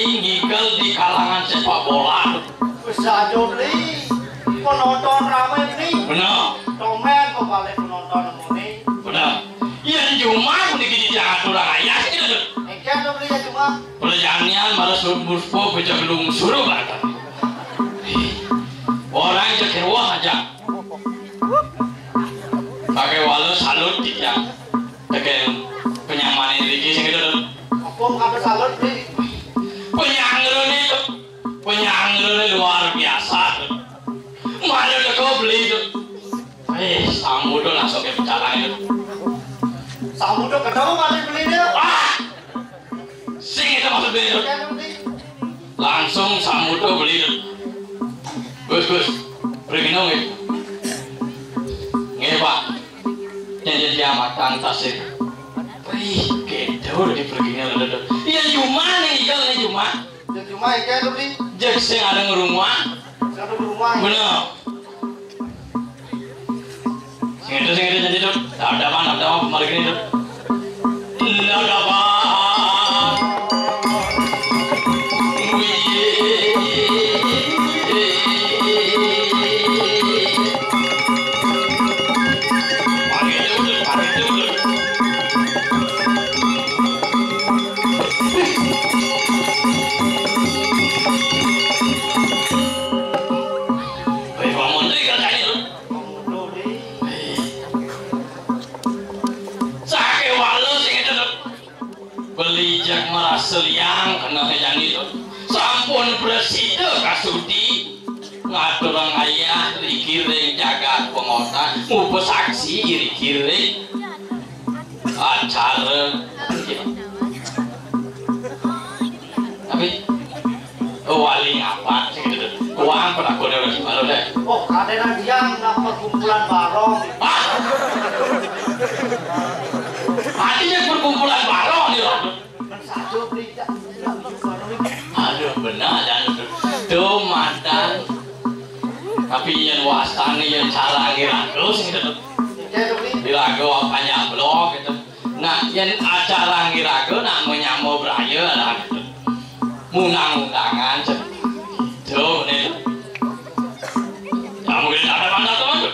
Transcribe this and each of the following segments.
bersaing gigal di kalangan sepak bola. Bisa beli penonton ramai nih. Benar. Tomen kok balik penonton ini. Benar. Yang cuma udah gini jangan tulang ayah sih. Engkau tuh beli ya cuma. Perjalanan malah suruh baca belum suruh banget. Orang jadi wah aja. Pakai walau salut dia. Pakai penyaman ini sih gitu. Aku kata salut nih. Penyanggeran itu, penyanggeran luar biasa tuh. Mana udah kau beli tuh? Samu tuh langsung ke bicara itu. Samu tuh ketemu masih beli dia. Sing itu maksud beli tuh. Langsung samu tuh beli tuh. Gus, pergi nong ya. Nggak pak, jadi amatan tasik. Gitu udah diperginya udah. Iya cuma nih, jalan cuma. Ya cuma engkau tuh beli. Jadi sing ada ngerumah. Satu rumah. Bener. Sing itu jadi tuh. Ada apa kemarin ini tuh. Ada apa? Seliang kena yang itu sampun preside kasudi ngaturang ayah rikiring Jagat Pengotan mupo saksi rikiring acara tapi wali ngapat sih gitu uang pernah kode udah gimana deh oh ada yang nak perkumpulan barong artinya perkumpulan barong nih loh. Aduh benar dan tuh mantan tapi yang wastani yang cara ngiragus gitu dirago apanya blog gitu nah yang acara ngirago nak menyamu beraya lah gitu munang-undangan gitu nih ya mungkin ada mantan teman tuh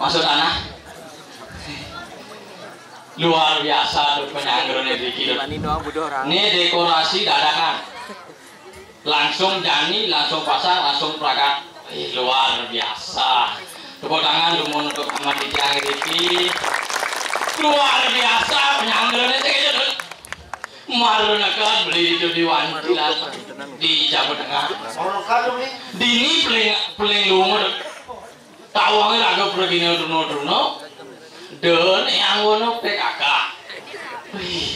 masuk tanah luar biasa tuh penyanggeran itu ini dekorasi dadakan langsung jani langsung pasang langsung plakat luar biasa tepuk tangan lumun untuk amat dijang ini luar biasa penyanggeran itu gitu malu nakat beli itu di Wantilan di Jawa Tengah di ini paling lumur tawangnya agak pergi nuno dan yang ngono PKK. Wih,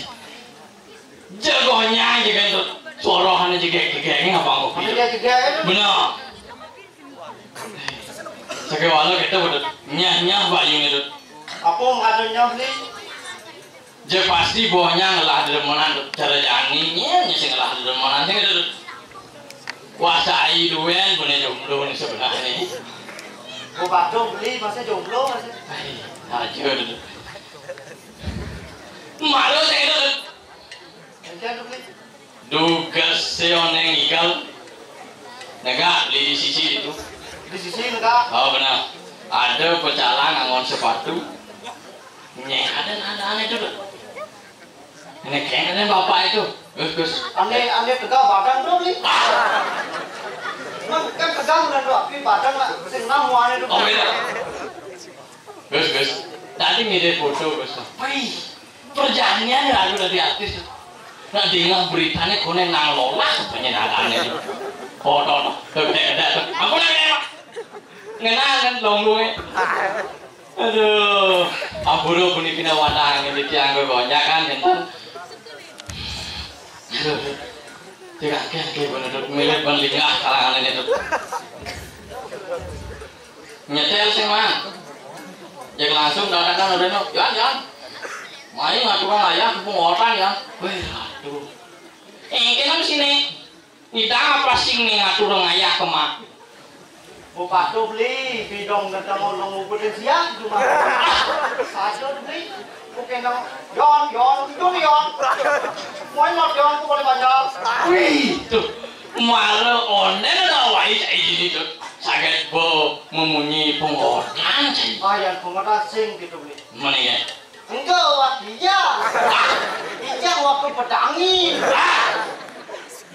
kayaknya apa kopi. Dia juga itu. Benar. Sakit walau kita betul. Nyah bayung itu. Apa ngadunya beli? Je pasti bohnya ngelah demenan cara janinya sing ngelah demenan sing itu. Kuasai duwen punya jomblo nih sebenarnya. Oh badung beli masih jomblo masih. Aja itu. Malu sing itu. Enggak beli. Duga seoneng igal. Negak di sisi itu. Di sisi enggak. Oh benar. Ada pecalang angon sepatu. Nyeh ada aneh itu. Ini kayaknya bapak itu. Gus. Aneh tegak badan tuh beli. Kan tegang dan doa, tapi badan lah. Sing namu aneh tuh. Oh iya. Gus. Tadi ngide foto Gus. Wih, perjanjian lalu dari artis. Nah dengar beritanya konen nang lolah penyenalannya itu. Foto. Aku nanya. Ngenangan longluwe. Aduh, aburo puni pina wadang ini tiang gue banyak kan enten. Tidak kayak bener milik penlingah kalangan ini tuh. Nyetel sih man. Jadi langsung dadakan udah no, jangan. Main nggak tukang ayah pengotan ya. Wih, aduh. Kenapa sini? Kita apa sih nih ngatur ayah kemak? Bapak tuh beli bidong dan mau ngumpulin siang cuma satu beli bukan yon itu yon mau not yon tuh boleh banyak. Wih tuh malu onen ada wajib kayak gini tuh sakit bo memunyi pengotan sih. Yang pengotan sing gitu beli. Mana ya? Enggak waktu dia waktu pedangi.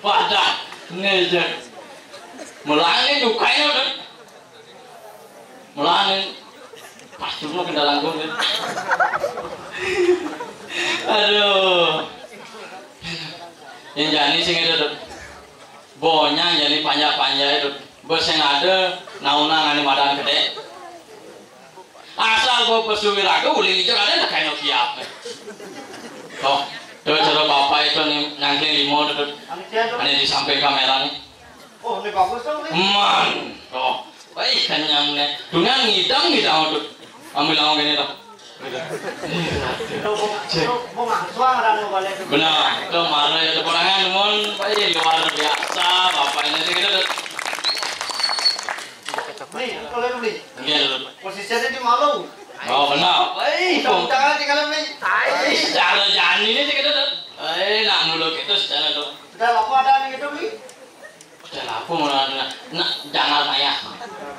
Pada ngejar melani dukanya udah. Mulane pas dulu kendala gue. Aduh. Yang jani sing itu bonya jadi panjang itu. Bos yang ada nauna ngani madan gede. Asal gue pesuwi ragu uling itu ada kayak kiap. Oh, tuh cara bapak itu nyangkling limo itu. Ane di samping kamera nih. Oh, ini bagus tuh. Man, oh. Baik kenyang nih, dengan ngidam tuh, ambil awang gini tuh. Mau ngasuang orang mau balik. Benar, itu mana ya perangan mon, baik luar biasa, bapak ini sih gitu tuh. Nih, kalau beli. Iya tuh. Posisinya di malu. Oh benar, baik. Jangan tinggal beli. Secara jalan ini sih gitu tuh. Nak muluk itu secara tuh. Sudah aku ada nih gitu beli. Sudah aku mau nak jangan ayah.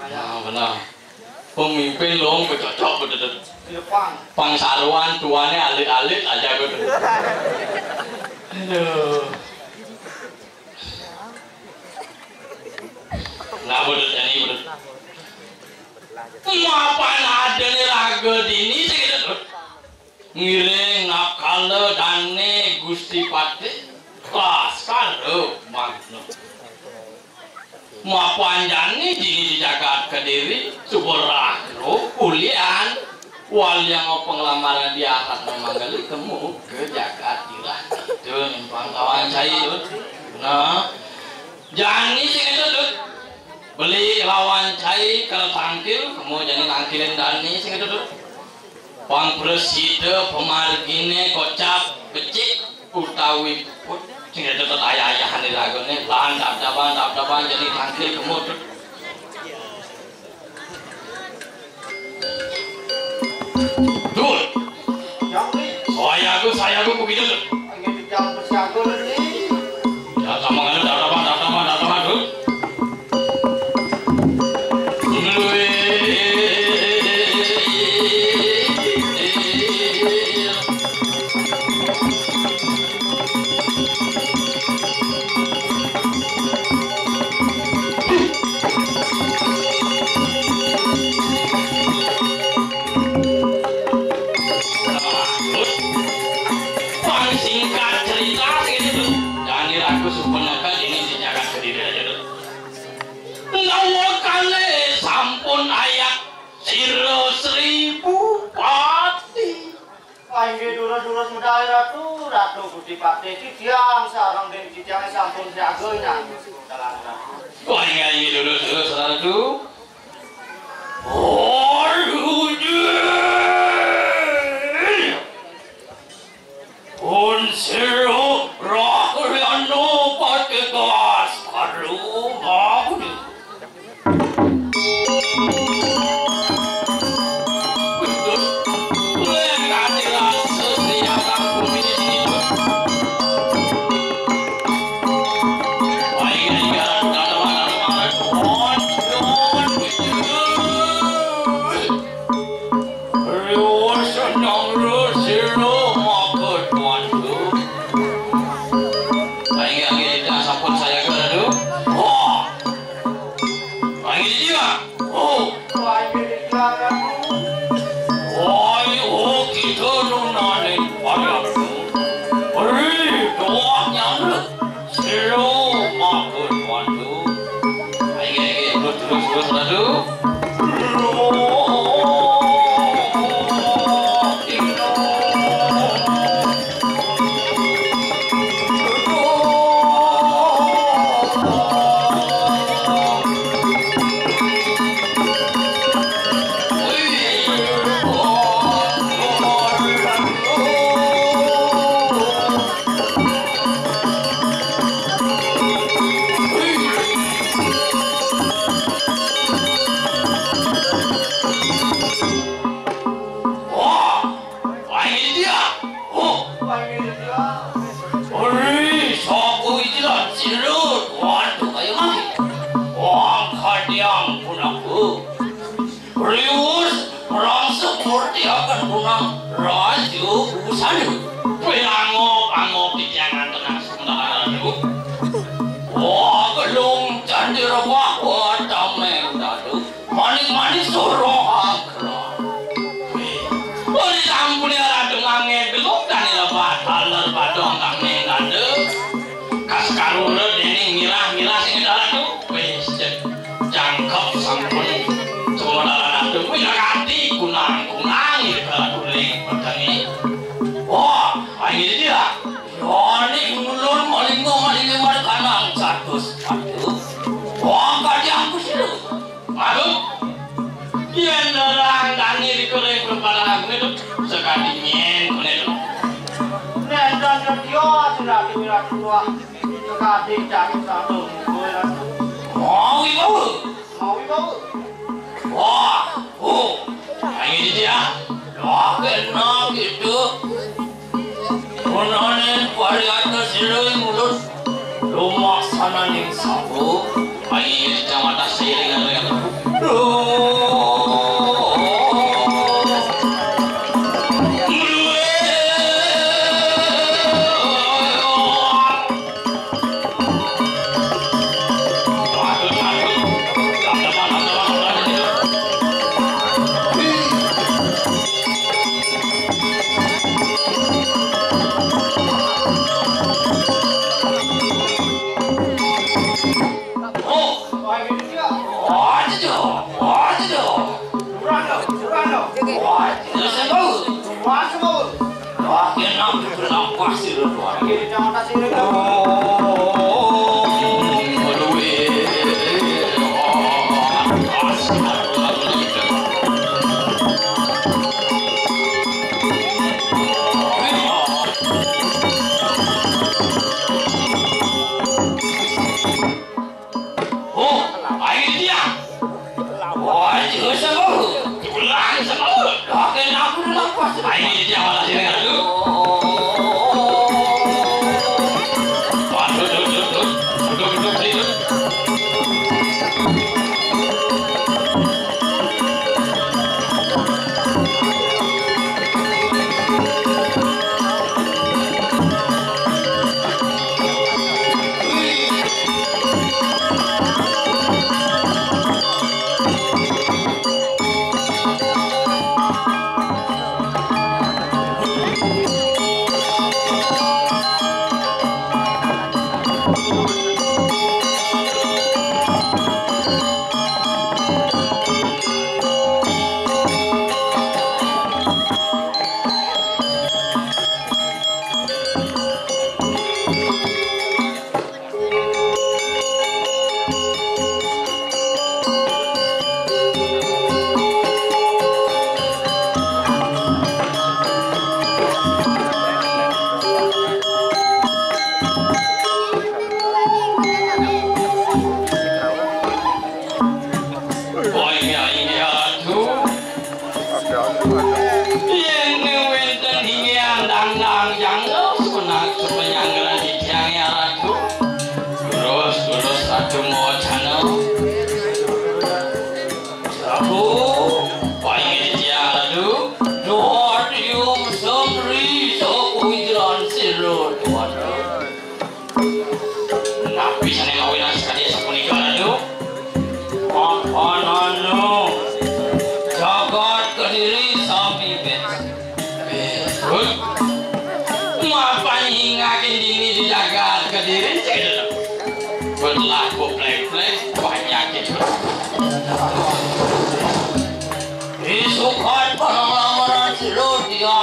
Nah, benar. Pemimpin long bercocok betul. Pangsaruan tuannya alit-alit aja betul. Aduh. Nah betul ini betul. Mapan ada nih raga dini sih gitu. Ngiring nakala dane Gusti Pati. Kelas kalo magno. Mau panjangnya di Jagat Kediri, Suborahro, Ulian, wal yang mau pengelamaran di akad memang kali temu ke Jagat Irah itu nimpang kawan saya itu. Nah, jangan sih itu tuh beli lawan cai kalau tangkil, kamu jangan tangkilin dani sih itu tuh. Pang preside pemargine kocap kecik utawi put. Sehingga tetap ayah-ayahan di lagunya lan dap-dapan jadi tangkil kemud dul saya aku begitu tuh ingin dijam bersiaga nih ya sama kan dap-dapan dul Aing durus medali ratu Ratu Budi Pakde Cidiang sarang den Cidiang sampun jago nang dalan. Wah ini dulu Ratu. Unsero rakyano pakai kelas karumah. kandang janggal sebenarnya penyanggalan di tiangnya ratu terus ratu mau channel aku paling di tiang ratu doa dium semri so kuidran siro tuan napi sana ngawin sekali sepuni ratu Anano Jagat Kediri Sami betul ngapain ngakin dini di Jagat Kediri berlaku plek-plek banyak itu isukan parang-parang siru dia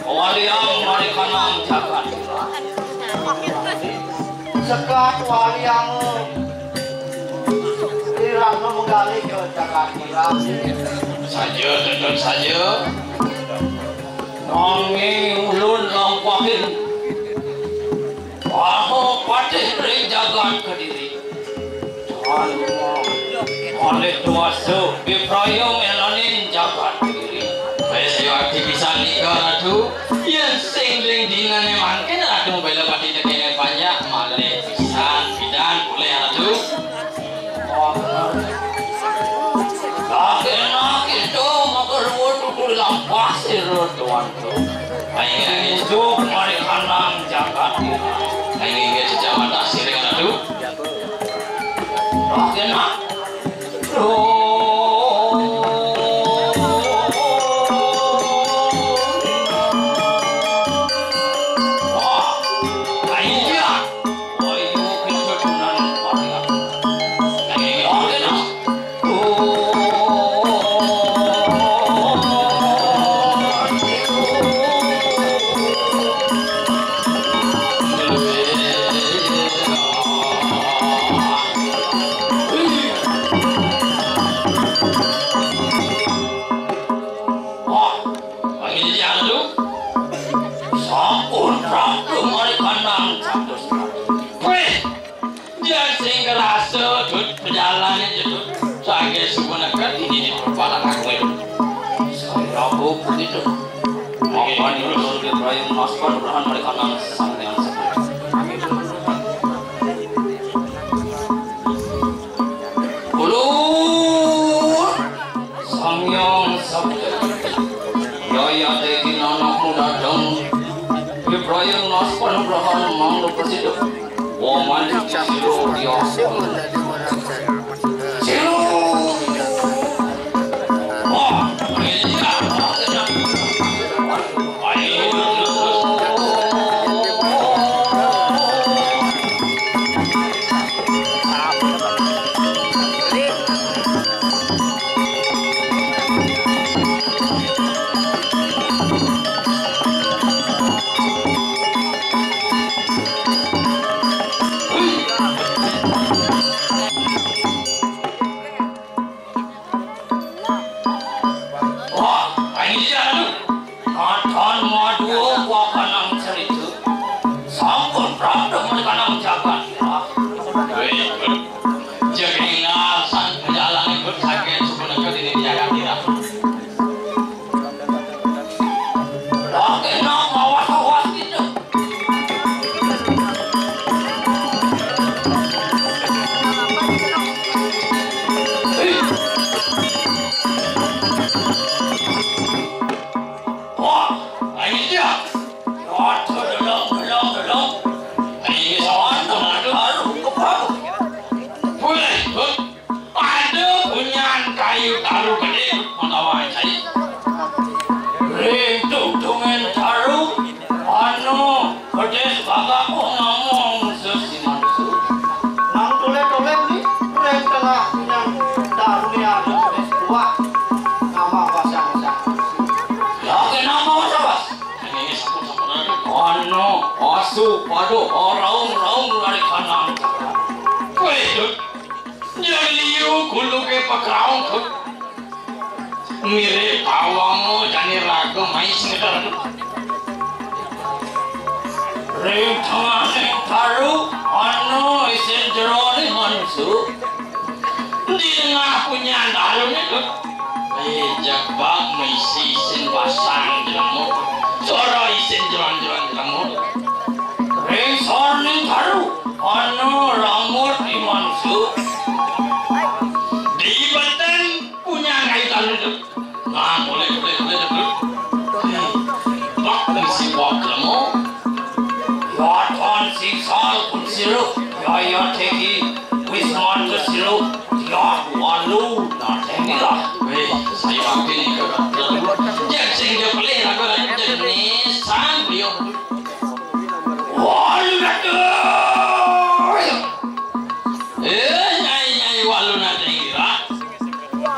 waliang marikanang Jagat sekat waliang Rano menggali ke Jakarta saja tentu saja nanging ulun lampahin bahawa patih dari Jagat Kediri oleh tuasa bipraya melanin Jagat Kediri saya aktivisan nikah ratu yang singling dengan mungkin ratu bela pati dengan banyak malih pisan bidan boleh ratu enak itu makan waktu lampas itu tuan tu. Ayah itu mari kanang Jagat ini. Ayah itu jaman asir yang tu. Enak. Begitu. Makan dulu di perayaan Nasban berahan mereka nang sang yang ulur Sangyang Sakti Yaya Dekin anak muda dong di perayaan Nasban berahan manglu persidu waman siru dia siru Waduh, orang lari kanan. Waduh, jadi liu kulu ke pakraung tu. Mirip awang jadi ragu mais ngedar. Rem tengah taru, anu isen jeroni mansu. Di tengah punya dalam itu. Jagbak misi sin basang jemu. Soro jalan-jalan kamu. Resor ning baru, anu rambut imansu. Di Banten punya kaitan itu. Nah, boleh. Bak si bak kamu. Ya tuan si sal pun siru, ya teki wisman ke siru, ya walu nak teki lah. Saya makin ni kerana dia sehingga pelih lah kerana jenis sambil walu nak tu. Nyai walu nak teki lah.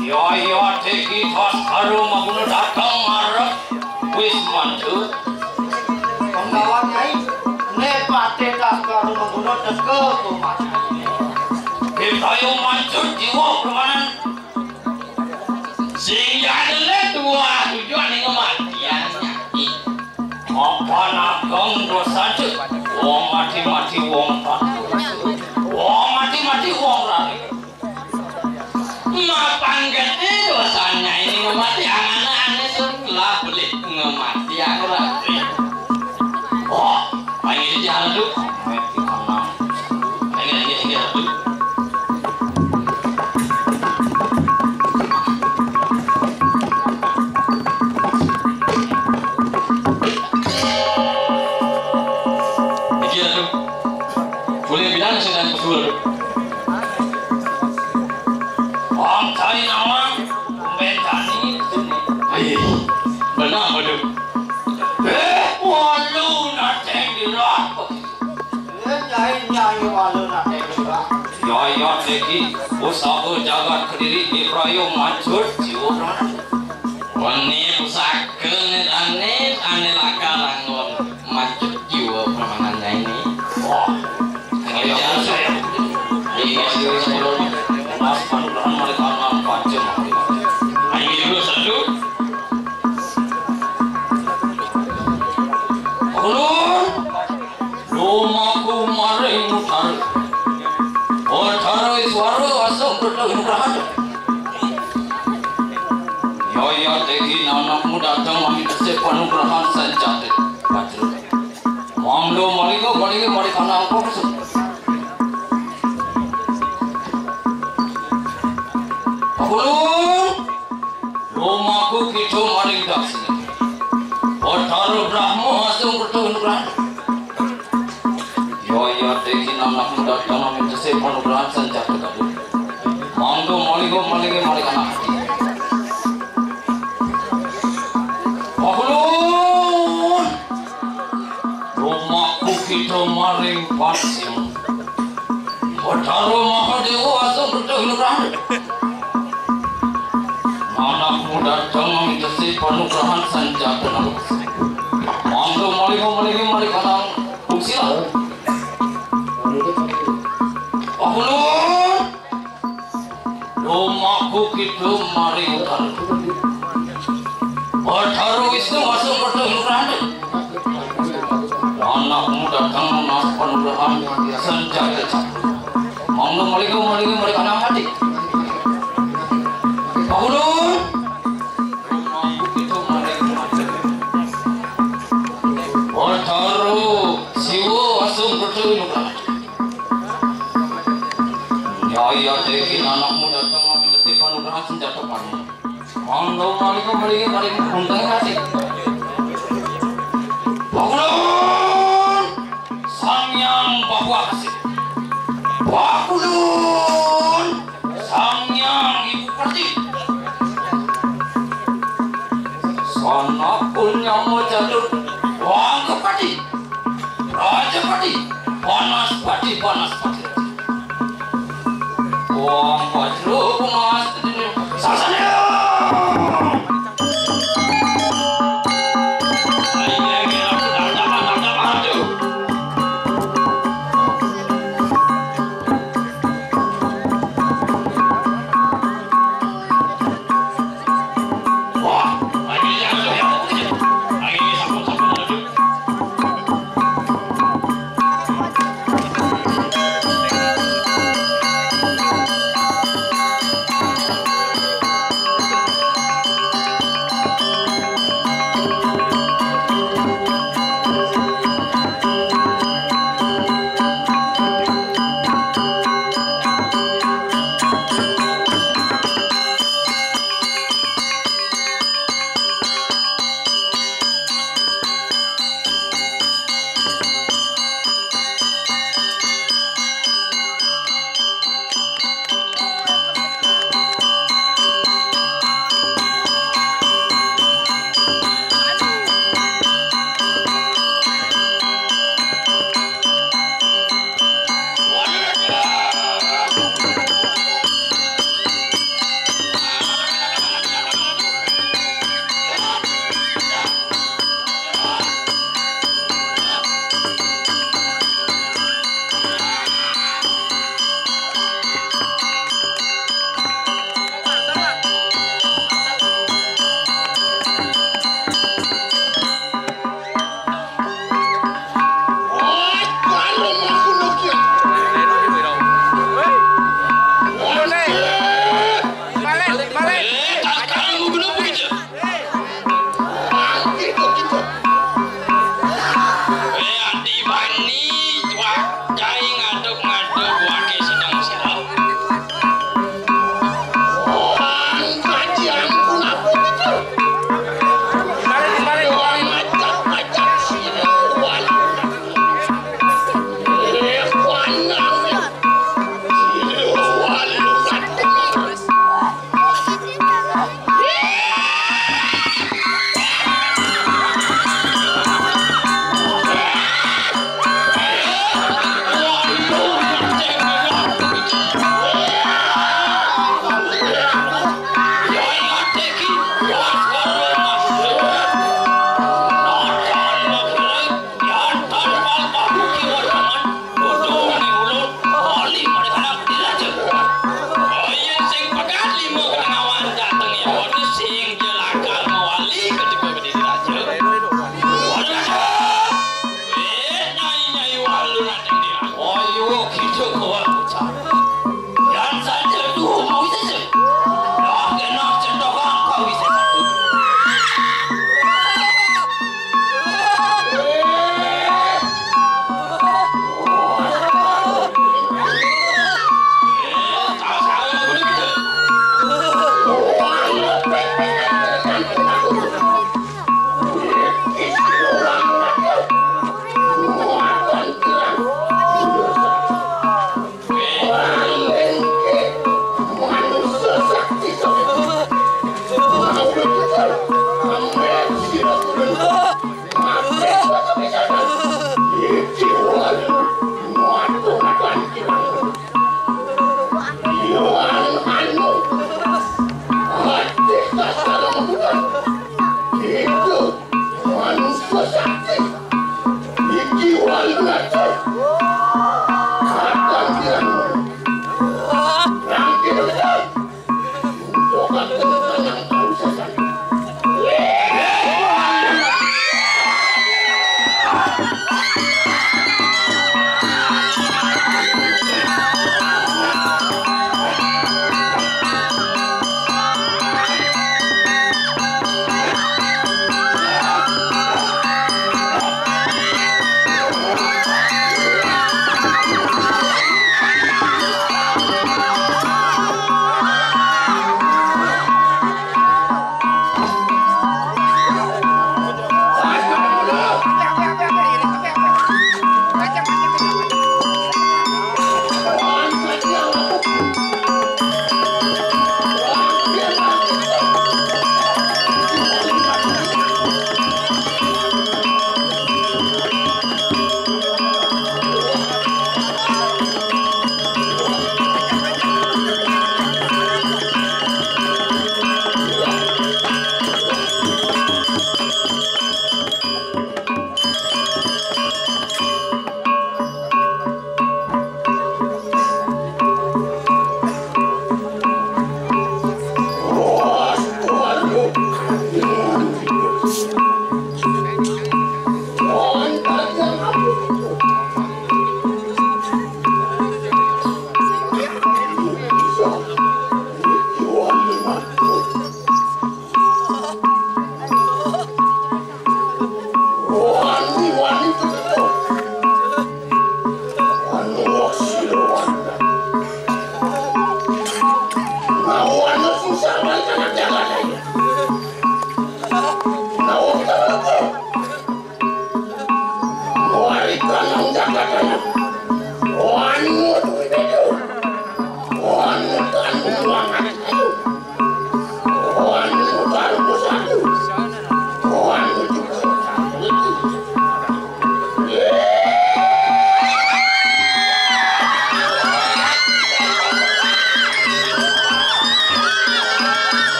Ya teki thos haru maguno datang marah wisman tu. Penggawan nyai, ne pate tas haru maguno teke tu macam. Kita yang mancur jiwa permanen. Sehingga adalah dua tujuan yang kematiannya. Apa nak kong dosa tu? Wong mati wong patu. Wong mati wong lari. Mapangkat dosanya ini ngemati anak-anak setelah belit ngemati yang lari. Oh, panggil di jalan tu. Panggil tu. Boleh bilang sedang usul. Orang cari nama Penataran benar betul. Walu nak tenggelam. Nyai walu nak tenggelam. Ya teki usaha jagat kediri di prayo mancur jiwa permanen. Wani usahakan ane lakalangon mancur jiwa permanen ini. Wah. Jangan saya. Histeris sebelum mas panuran mereka nampak jemaah. Ini dulu satu. Ulun, rumahku maring mutar. Bhatara iswara asam bertahun berhad. Ya teki anakmu datang meminta penugrahan senjata. Manglo mereka nampak besar. Ulun, rumahku kita maring daksina. Bhatara Brahmo asam bertahun berhad. Ya teki anakmu datang meminta penugrahan senjata. Manglo mereka nampak. Ulun, rumahku kita maring pasim. Bhatara Mahadewa asam bertahun berhad. Anakmu datang meminta penugrahan senjata. Manglo mereka nang usia. Ulun, rumahku kita mari utara. Bhatara Wisnu asam bertahun berhad. Anakmu datang meminta penugrahan senjata. Manglo mereka nang mati. Ulun, rumahku kita maring Bhatara Siwa asam bertahun berhad. Ya teki anakmu datang meminta penugrahan senjata padamu. Manglo mereka untung mati. Ulun, Samyang Bahwa Kasih. Ulun, Samyang Ibu Pertiwi. Sana punya mojadur wang kepati. Raja pati, panas pati. Wang wajro pumas sasanya.